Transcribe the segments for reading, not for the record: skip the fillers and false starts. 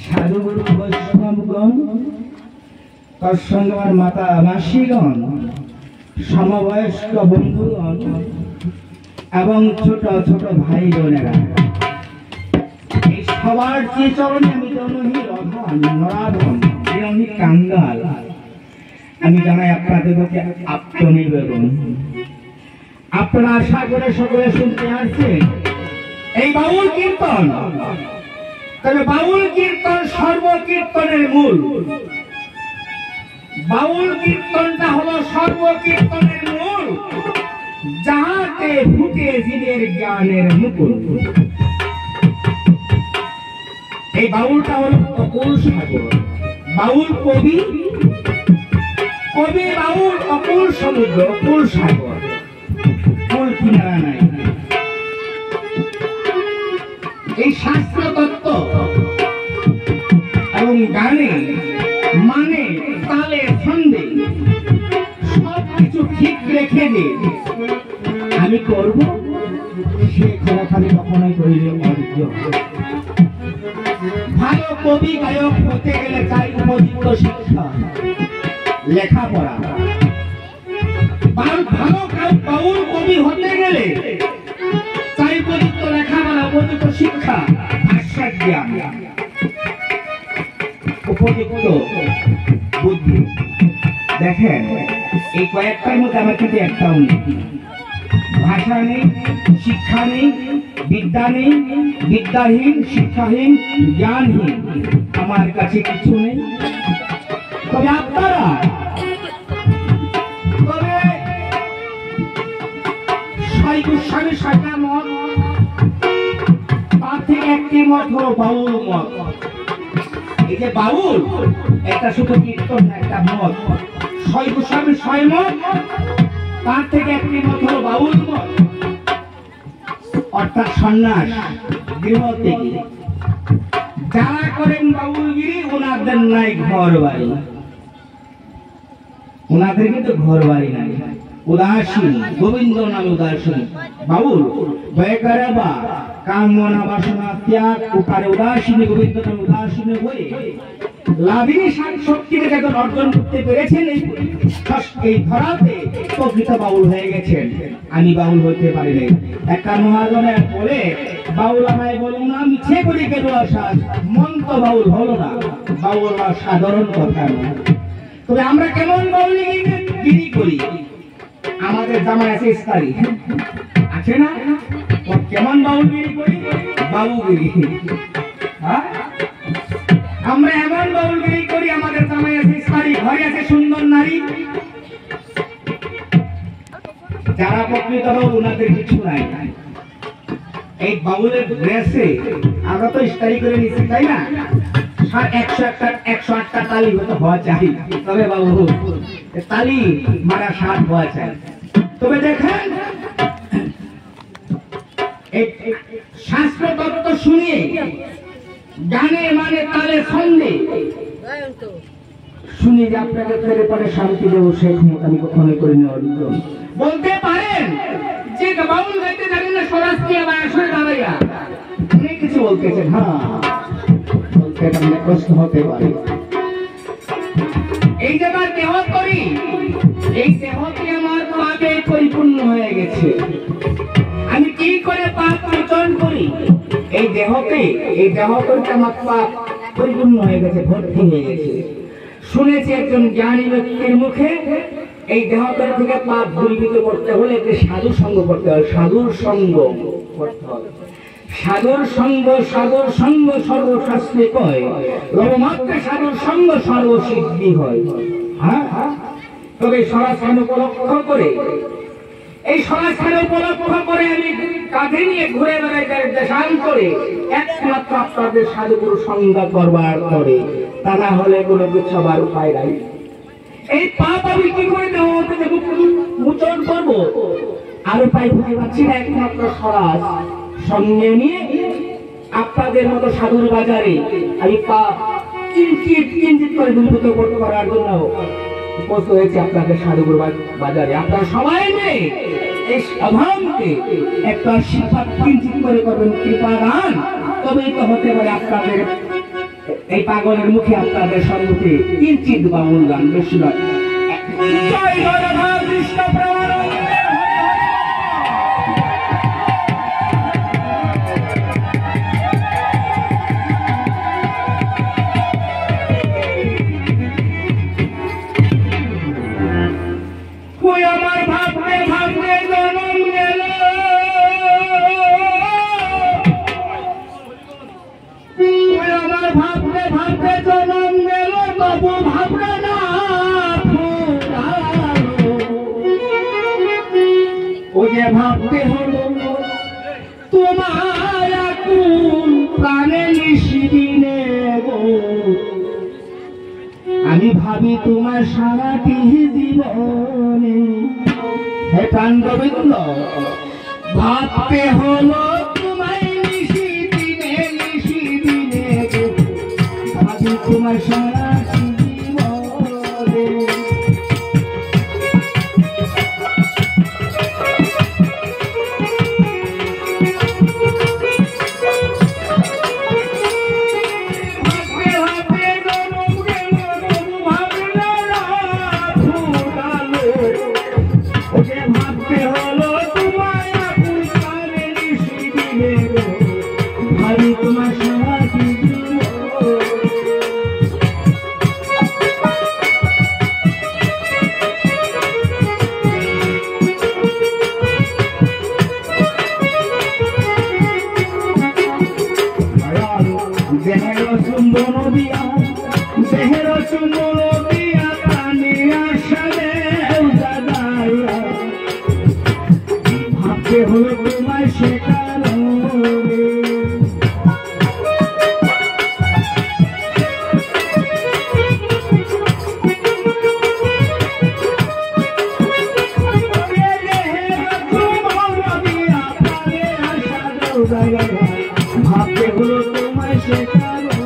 সাধুগুরু বৈষ্ণবগণ তার সঙ্গে আমার মাতা মাসিগণ সমবয়স্ক বন্ধুগণ এবং ছোট ছোট ভাই বোনেরা এই সবার চরণে আমি জনহী রধন নরাধন বিরোধী কাঙ্গাল আমি জানাই আপনাদেরকে আত্মনিবেদন। আপনারা আশা করে সকলে শুনতে আসছেন এই বাউল কীর্তন। তবে বাউল কীর্তন সর্বকীর্তনের মূল। বাউল কীর্তনটা হলো সর্বকীর্তনের মূল, যাহাতে ফুটে জীবের জ্ঞানের মুকুল। এই বাউলটা হলো অকুল সাগর। বাউল কবি, কবি বাউল অকুল সমুদ্র, অকুল সাগর, কুল কিনারা নাই। এই শাস্ত্র তত্ত্ব এবং গানে মানে তালে ছন্দে সবকিছু ঠিক রেখে যে আমি করব, সে খোলাখালি কখনোই করিলে অর্জন। ভালো কবি গায়ক হতে গেলে চাই উপযুক্ত শিক্ষা, লেখাপড়া। ভালো বাউল কবি হতে গেলে চাই উপযুক্ত লেখাপড়া, উপযুক্ত শিক্ষা, ভাষা জ্ঞান, উপযুক্ত বুদ্ধি। দেখেন এই কয়েকটার মধ্যে আমার কিন্তু একটাও নেই। ভাষা নেই, শিক্ষা নেই, বিদ্যা নেই, বিদ্যাহীন, শিক্ষাহীন, জ্ঞানহীন আমার কাছে কিছু নেই। তবে আপনারা গোস্বামী সাজা মত, তার থেকে একটি মত হলো বাউল মত। এই যে বাউল একটা শুধু কীর্তন, একটা মত। ছয় গোস্বামী ছয় মত, তার থেকে একটি মত হলো বাউল মত, অর্থাৎ সন্ন্যাস গৃহ থেকে। যারা করেন বাউলগিরি ওনাদের নাই ঘর বাড়ি, ওনাদের কিন্তু ঘর বাড়ি নাই। উদাসীন, গোবিন্দ নামে উদাসীন বাউল। দয়াকারে বা কামনা বাসনা ত্যাগ উপারে উদাসীন, গোবিন্দ নামে উদাসীন হয়ে লাভিনী শক্তিকে যখন অর্জন করতে পেরেছেন এই ধরাতে প্রকৃত বাউল হয়ে গেছেন। আমি বাউল হইতে পারি নাই। একটা মহাজনে বলে, বাউল আমায় বলুন না, মিছে করি কেন আশা, মন তো বাউল হলো না। বাউল সাধারণ কথা নয়। তবে আমরা কেমন বাউলগিরি করি? আমাদের জামাই আছে ইস্তারি, আছে না? কেমন বাউলগিরি করি? বাবুগিরি। আমরা এমন বাউলগিরি করি, আমাদের জামাই আছে ইস্তারি, ঘরে আছে সুন্দর নারী। যারা প্রকৃত বাউল ওনাদের কিছু নাই। এই বাউলের ড্রেসে আমরা তো ইস্তারি করে নিচ্ছি, তাই না? 108টা তালি হওয়া চাই, তবে বাবু তালি মারা 60 হওয়া চাই। তবে দেখেন শাস্ত্র তত্ত্ব শুনিয়ে গানে মানে তালে ছন্দে শুনি যে আপনাকে ফেরে পরে শান্তি দেবো, সে ক্ষমতা আমি কখনোই করে নেওয়ার বলতে পারেন যে বাউল গাইতে জানেন না, সরাসরি বা আসলে দাঁড়াইয়া অনেক কিছু বলতেছেন। হ্যাঁ, প্রশ্ন হতে পারে এই যে আমার দেহ করি, এই দেহটি আমার পাপে পরিপূর্ণ হয়ে গেছে। আমি কি করে পাপ মোচন করি? এই দেহকে আমার পাপ পরিপূর্ণ হয়ে গেছে, ভর্তি হয়ে গেছে। শুনেছি একজন জ্ঞানী ব্যক্তির মুখে, এই দেহটার থেকে পাপ দূরীভূত করতে হলে একটি সাধু সঙ্গ করতে হয়। সাধুর সঙ্গ করতে হবে। সাধুর সঙ্গ, সাধুর সঙ্গ সর্বশাস্ত্রে কয়, লবমাত্রে সাধুর সঙ্গ সর্বসিদ্ধি হয়। হ্যাঁ, তবে সরাসরি উপলক্ষ করে, এই সরাসরি উপলক্ষ করে আমি কাঁধে নিয়ে ঘুরে বেড়াই দেশান করে, একমাত্র আপনাদের সাধুগুরু সঙ্গ করবার করে, তা না হলে কোনো কিছু আবার উপায় নাই। এই পাপ আমি কি করে মোচন করবো? আর উপায় খুঁজে পাচ্ছি না। একমাত্র সরাস সঙ্গে নিয়ে আপনাদের মতো সাধুর বাজারে আমি পাপ কিঞ্চিত করে দূরীভূত করতে পারার জন্য উপস্থিত হয়েছে আপনাদের সাধুগুরু বাজারে। আপনার সবাই নেই এই অভাবকে একটা আশীর্বাদ কিঞ্চিত করে করবেন কৃপা দান, তবে হতে পারে আপনাদের এই পাগলের মুখে আপনাদের সম্মুখে কিঞ্চিত বাউল গান, বেশি নয়। জয় রাধা কৃষ্ণ প্রেমানন্দে। আমার ভাবতে ভাবতে জনম গেল, আমার ভাবতে ভাবতে জনম গেল, তবু ভাবনা না ও যে ভাবতে হলো তোমার আকুল প্রাণে নিশিদিনে গো, আমি ভাবি তোমার সারাটি জীবনে। হে প্রাণ গোবিন্দ, ভাবতে হলো তোমায় নিশিদিনে নিশিদিনে গো, ভাবি তোমার সারাটি জীবনে। ভাবতে হলো তোমায় শেখানো ভাবতে হলো তোমায় শেখানো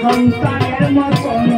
সন্তানের মতন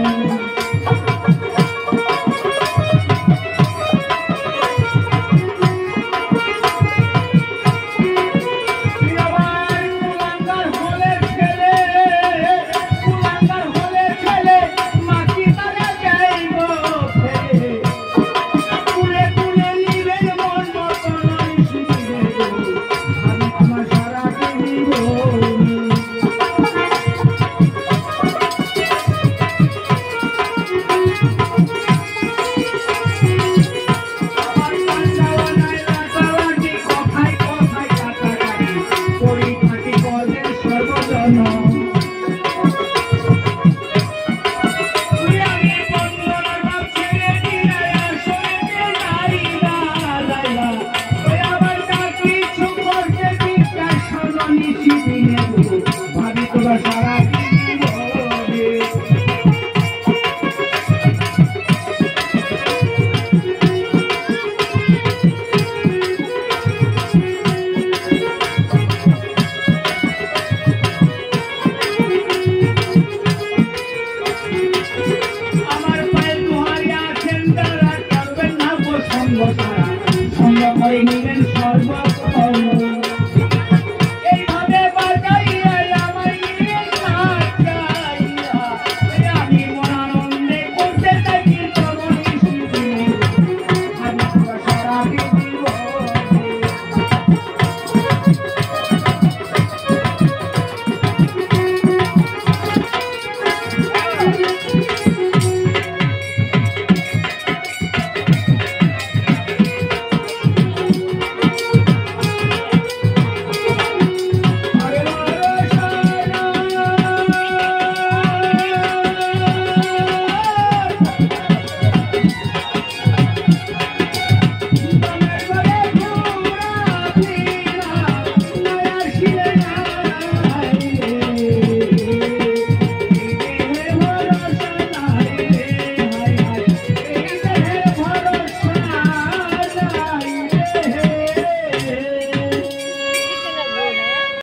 সঙ্গ করে নিলেন সর্ব